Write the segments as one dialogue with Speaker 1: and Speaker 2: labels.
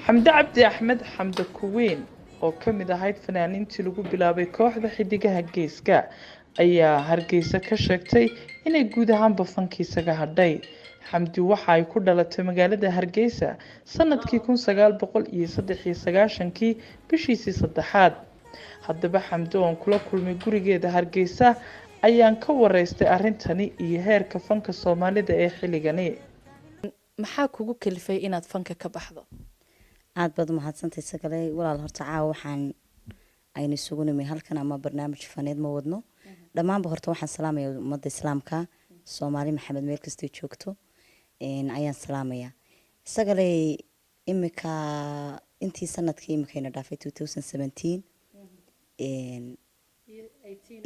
Speaker 1: xamde cabdi axmed xamde kuweyn oo ka mid ahayd fanaaniintii lagu bilaabay kooxda xidigaha geeska ayaa hargeysa ka sheegtay inay guud ahaanba fankiisaga hadhay. xamdi waxa ay ku dhalatay magaalada hargeysa sanadkii 1993 bishiisii saddexaad. haddaba xamdi oon kula kulmay gurigeeda hargeysa ayaan ka wareystay arrintani iyo heerka fanka soomaalida ee xilligani. maxaa kugu kalifay inaad fanka ka baxdo?
Speaker 2: aad baad umahadsantahay sagale walaal horta caawa waxaan aynu isugu nimay halkan ama barnaamij faneed ma wadno dhammaanba horta waxaan salaamaya ummadda islaamka Soomaali maxamed meel kastoo joogto ayaan salaamaya sagale imika intii sanadkii imikayna dhaafay 2017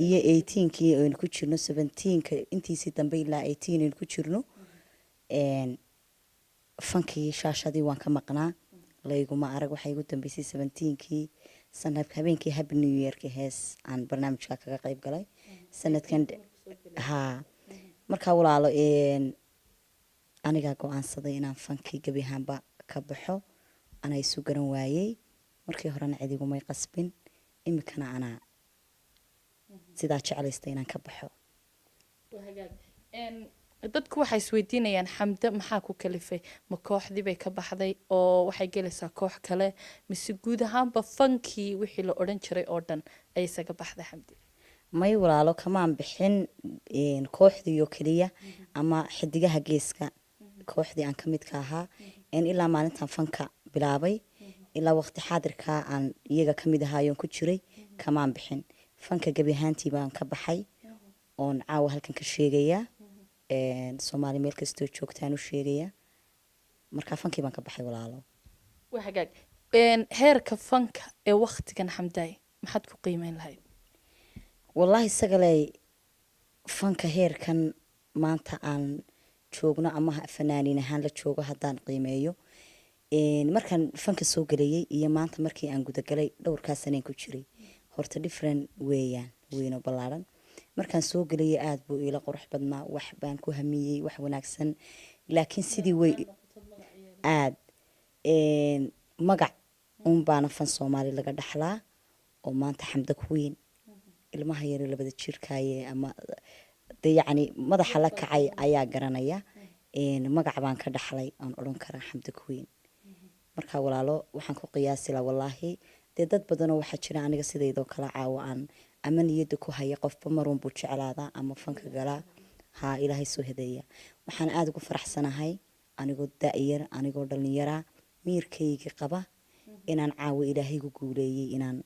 Speaker 2: iyo 18kii aynu ku jirno 17ka intiisii dambe ilaa 18 aynu ku jirno fankii shaashadii waan ka maqnaa layguma arag waxay ugu dambeysay 17kii sanadka habeenkii happy new year ka hees aan barnaamijka kaga qayb galay sanadkan marka walaalo aniga go'aansaday inaan fankii gabi ahaanba ka baxo ana isu garan waayay markii horena cid iguma qasbin imikana ana sidaa jecelaystay inaan ka baxo.
Speaker 1: dadku waxay isweydiinayaan xamde maxaa ku kalifay, ma kooxdii bay ka baxday oo waxay gelaysaa koox kale mise guud ahaanba fankii wixii la odhan jiray oo dhan ay isaga baxday xamdi?
Speaker 2: may walaalo kamaan bixin kooxdii oo kaliya ama xidigaha geeska kooxdii aan ka mid ka ahaa ilaa maalintan fanka bilaabay ilaa waqti xaadirka aan iyaga ka mid ahaayoon ku jiray kamaan bixin fanka gabi ahaantii baan ka baxay oon caawa halkan ka sheegayaa Soomaali meel kastoo joogtaan u sheegaya marka fankii baan ka baxay walaalo.
Speaker 1: waa hagaag heerka fanka ee waqtigan xamday maxaad ku qiimeyn lahayd?
Speaker 2: wallahi sagalay fanka heerkan maanta aan joogno ama fanaaniin ahaan la joogo haddaan qiimeeyo markaan fanka soo galayay iyo maanta markii aan guda galay dhowrkaa saneen ku jiray horta different weeyaan weyno ballaaran. markaan soo galay aad buu ila qurux badnaa wax baan ku hamiyay wax wanaagsan laakiin sidii way aad magac baana fan Soomaali laga dhaxlaa oo maanta xamda kuweyn ilmaha yar labada jirkaaye ama yacni madaxa la kacay ayaa garanaya magac baan ka dhaxlay aan oran karaa xamda kuweyn. marka walaalo waxaan ku qiyaasi la wallahi dad badan oo waxa jira aniga sideedoo kala caawa aan ama niyada ku haya qofba marun buu jeclaada ama fanka gala ilaahay soo hadeeya. waxaan aad ugu faraxsanahay anigoo daa'ir anigoo dhalinyara miirkayga qaba inaan caawa ilaahay gu guuleeyay inaan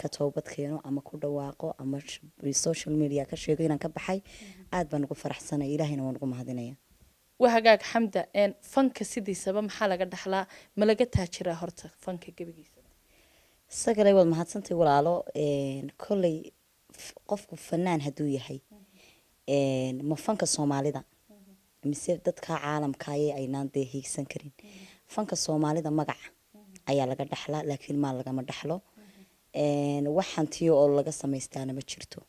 Speaker 2: ka toobad keeno ama ku dhawaaqo ama social media ka sheego inaan ka baxay aad baan ugu faraxsanahay ilaahayna waan ugu mahadinaya.
Speaker 1: waa hagaag xamda fanka sidiisaba maxaa laga dhaxlaa ma laga taajiraa horta fanka gabigiisa?
Speaker 2: sagalay waad mahadsantahay walaalo kolley qofku fanaan hadduu yahay ma fanka Soomaalida mise dadka caalamka aynaan dee hiigsan karin. fanka Soomaalida magac ayaa laga dhaxlaa laakiin ma lagama dhaxlo waxaan tiyo oo laga samaystaana ma jirto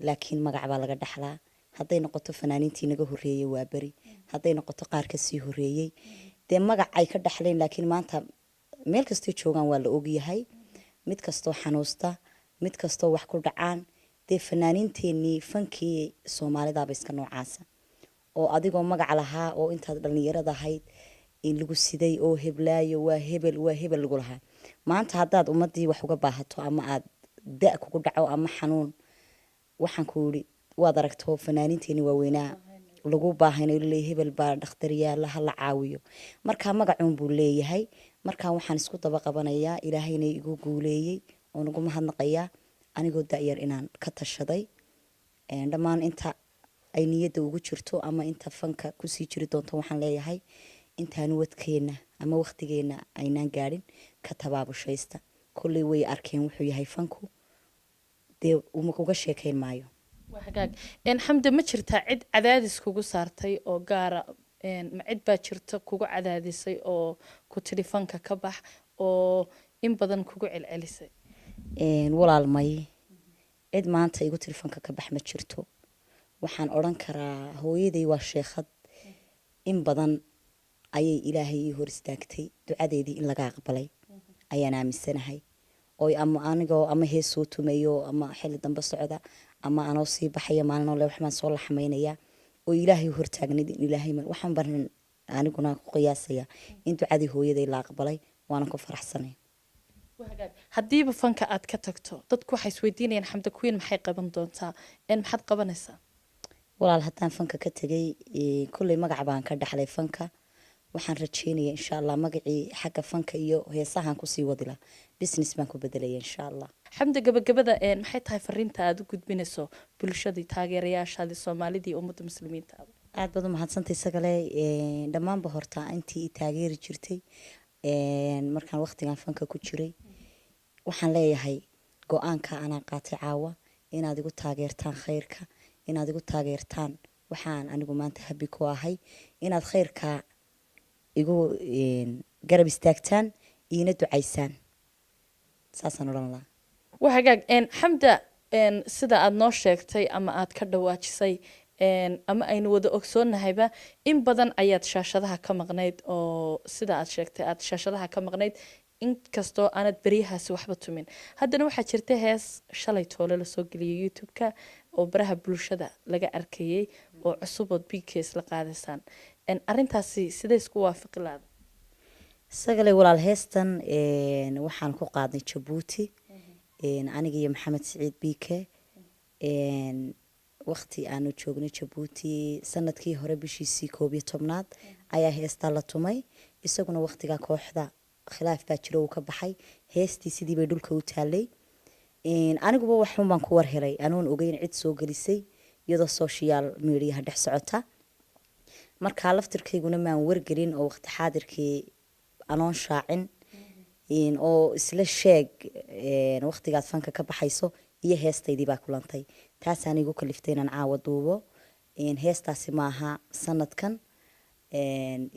Speaker 2: laakiin magac baa laga dhaxlaa. hadday noqoto fanaaniintii naga horeeyay waa bari hadday noqoto qaar ka sii horeeyay dee magac ay ka dhaxleen laakiin maanta meel kastoo joogaan waa la ogyahay mid kastoo xanuusta mid kastoo wax ku dhacaan dee fanaaniinteenii fankii Soomaalida ba iska noocaasa oo adigoo magac lahaa oo intaad dhalinyarada ahayd in lagu siday oo heblaayo waa hebel lagu lahaa maanta haddaad ummadii wax uga baahato ama aad da kugu dhaco ama xanuun waxaan ku yiri waad aragto fanaaniinteeni waaweynaa lagu baahayna leeyahay hebel baa dhakhtar yaala la caawiyo marka magacuun buu leeyahay. marka waxaan isku daba qabanayaa ilaahayna igu guuleeyay oo ugu mahadnaqayaa anigoo daayar inaan ka tashaday dhammaan inta ay niyada ugu jirto ama inta fanka ku sii jiri doonto waxaan leeyahay intaan wadkeena ama waqtigeena aynaan gaarin ka tabaabushaysta kulli way arkeen wuxuu yahay fanku dee uma uga sheekayn maayo.
Speaker 1: waa hagaag xamda ma jirtaa cid cadaadis kugu saartay oo gaara ma cid baa jirta kugu cadaadisay oo ku tiri fanka ka bax oo in badan kugu celcelisay?
Speaker 2: walaal may cid maanta igu tiri fanka ka bax ma jirto. waxaan oran karaa hooyaday waa sheekhad in badan ayay ilaahay ii hor istaagtay ducadeedii in laga aqbalay ayaan aaminsanahay oo ama hees soo tumayo ama xilli dambe socda ama anoo sii baxaya maalin oo waxaan soo laxmaynaya oo ilaahay hor taagnid in ilaahay waxaan baran aniguna ku qiyaasaya in ducadii hooyaday la aqbalay waana ku faraxsanay
Speaker 1: haddiiba fanka aad ka tagto dadku waxay isweydiinayaan xamda kuwiin maxay qaban doontaa maxaad qabanaysaa
Speaker 2: walaal haddaan fanka ka tegay kulley magac baan ka dhaxlay fanka waxaan rajeynayaa insha allah magacii xagga fanka iyo heesahan kusii wadila business baan ku bedelaya insha allah
Speaker 1: xamda gabagabada maxay tahay fariinta aad u gudbinayso bulshadii taageerayaashaadii soomaalidii ummadda muslimiinta
Speaker 2: aad baad u mahadsantay isagale dhammaanba horta intii taageeri jirtay markaan waqtigan fanka ku jiray waxaan leeyahay go-aanka anaa qaatay caawa inaad igu taageertaan khayrka inaad igu taageertaan waxaan anigu maanta habi ku ahay inaad khayrka igu garab istaagtaan iina ducaysaan saasaan odhan lahaa
Speaker 1: wahagaag xamda sida aad noo sheegtay ama aad ka dhawaajisay ama aynu wada ogsoonnahayba in badan ayaad shaashadaha ka maqnayd oo sida aad sheegtay aad shaashadaha ka maqnayd inkastoo aanad beryahaasi waxba tumin haddana waxaa jirta hees shalay toole lasoo geliyay youtube-ka oo baraha bulshada laga arkayay oo cusubood bks la qaadaysaan arintaasi sidee isku waafaqi laada
Speaker 2: isagale walaal heestan waxaan ku qaadnay jabuuti aniga iyo maxamed siciid bike waqti aanu joognay jabuuti sanadkii hore bishiisii 11 ayaa heestaa la tumay isaguna waqtigaa kooxda khilaaf baa jiro uu ka baxay heestii sidii bay dhulka u taalay aniguba waxun baan ku war helay anoon ogeyn cid soo gelisay iyadoo social media dhex socota markaa laftirkayguna maan wargelin oo waqti xaadirkii anoon shaacin oo isla sheeg waqtigaad fanka ka baxayso iyo heestaydii baa kulantay taasaan igu kaliftay inaan caawa duubo heestaasi maaha sanadkan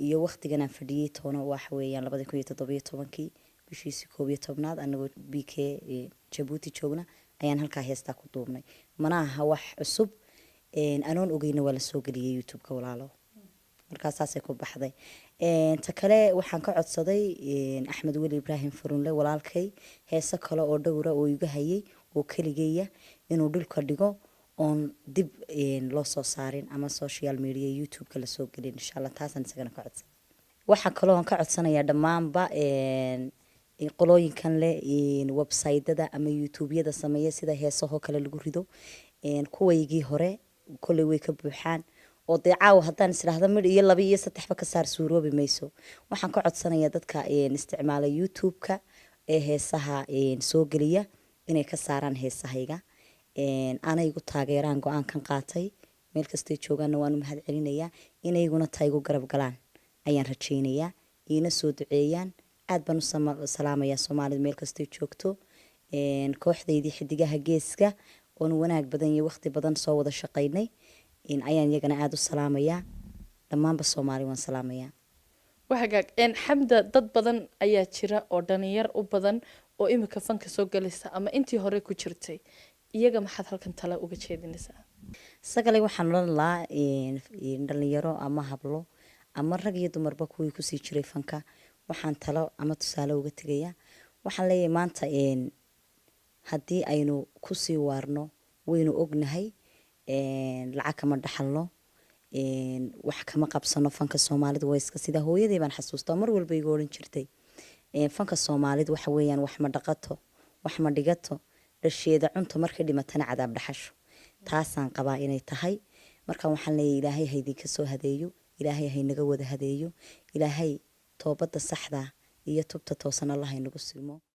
Speaker 2: iyo waqtigan aan fadhiyay toona waxa weeyaan 2017 bishiisii 11 anagoo bk jabuuti joogna ayaan halkaa heestaa ku duubnay mana aha wax cusub anoon ogeyna waa la soo geliyay youtube-ka walaalo markaasaasay ku baxday ta kale waxaan ka codsaday axmed weli ibraahim furunle walaalkay heeso kale oo dhowra oo iga hayay oo keligeeya inuu dhulka dhigo oon dib loo soo saarin ama social media youtube-ka lasoo gelin insha allah taasaan isagana ka codsaday waxaa kaloo aan ka codsanayaa dhammaanba qolooyinkan leh websaytada ama youtube-yada sameeya sida heesahoo kale lagu rido kuwaygii hore kolley way ka buuxaan oo dee caawa haddaan isdhaahda midh iyo 2 iyo 3 ka saar suuroobi mayso waxaan ka codsanayaa dadka isticmaala youtube-ka ee heesaha soo geliya inay ka saaraan heesahayga anay igu taageeraan go-aankan qaatay meel kastay joogaanna waan u mahad celinayaa inayguna taa igu garab galaan ayaan rajaynayaa iina soo duceeyaan aad baan u salaamayaa soomaalida meel kastay joogto kooxdaydii xidigaha geeska oon wanaag badan iyo waqti badan soo wada shaqaynay ayaan iyagana aada u salaamayaa dhammaanba soomaali waan salaamayaa
Speaker 1: wahagaag xamda dad badan ayaa jira oo dhalinyar u badan oo imika fanka soo galaysa ama intii hore ku jirtay iyaga maxaad halkan tala uga jeedinaysaa
Speaker 2: sagale waxaan odhan lahaa dhalinyaro ama hablo ama rag iyo dumarba kuwii kusii jiray fanka waxaan talo ama tusaale uga tegayaa waxaan leeyahay maanta haddii aynu kusii waarno waynu ognahay lacag kama dhaxalno wax kama qabsano fanka soomaalida waa iska sida hooyaday baan xasuustaa mar walba iga odhan jirtay fanka soomaalida waxa weeyaan wax ma dhaqato wax ma dhigato dhasheeda cunto markay dhimatana cadaab dhaxasho taasaan qabaa inay tahay markaan waxaan leeyahay ilaahay haydinka soo hadeeyo ilaahay haynaga wada hadeeyo ilaahay toobada saxda iyo tubta toosan allah haynagu simo